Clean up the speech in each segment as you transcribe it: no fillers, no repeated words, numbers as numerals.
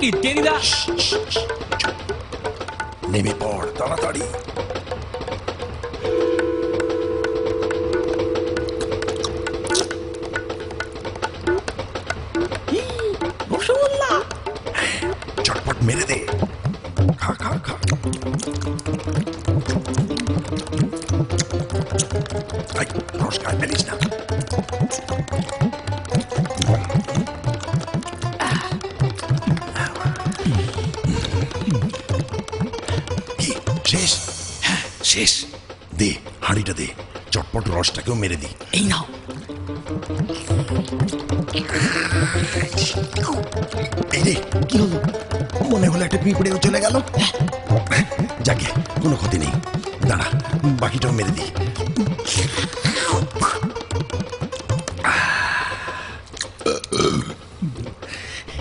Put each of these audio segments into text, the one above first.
কি টেনিদা? নেমে পড় তাড়াতাড়ি। রসগোল্লা চটপট মেরে দে, খা খা খা। রস খায় ফেলিস না। কি শেষ? হ্যাঁ শেষ। দে হাঁড়িটা দে, চটপট রসটাকেও মেরে দি। এই নাও। এই রে, কি হলো? মনে হলো একটা পিঁপড়েও চলে গেল। যাকে কোনো ক্ষতি নেই, দাঁড়া বাকিটাও মেরে দি।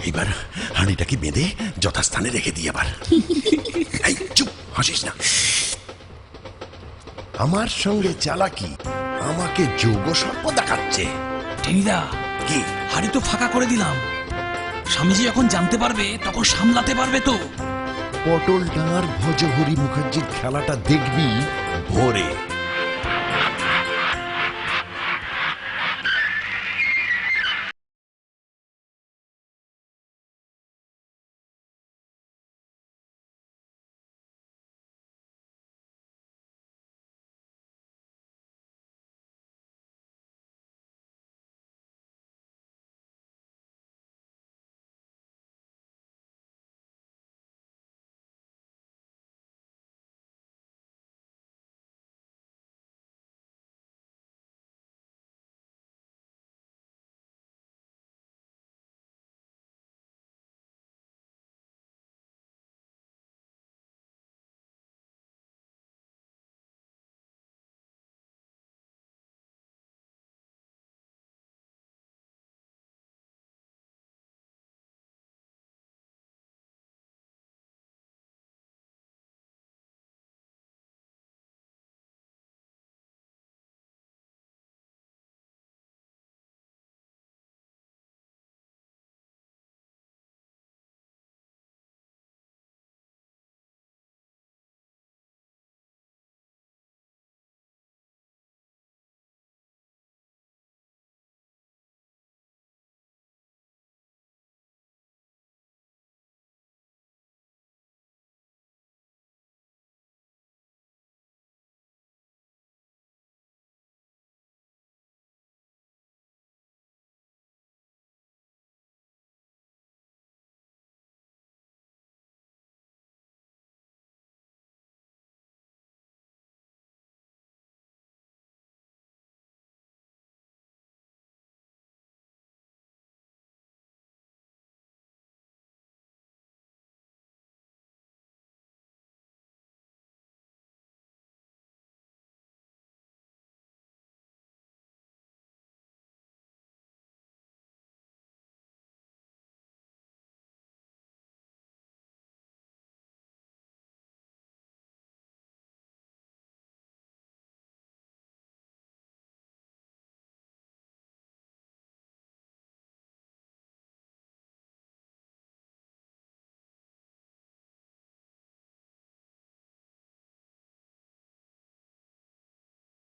এবার হাঁড়িটাকে বেঁধে যথাস্থানে রেখে দিই। আবার এই চুপ, হাসিস না। আমার সঙ্গে চালাকি, আমাকে যোগ সর্প দেখাচ্ছে। টেনিদা, কি? হাড়ি তো ফাঁকা করে দিলাম। স্বামীজি যখন জানতে পারবে তখন সামলাতে পারবে তো। পটল ডাঙার ভজহরি মুখার্জির খেলাটা দেখবি ভোরে।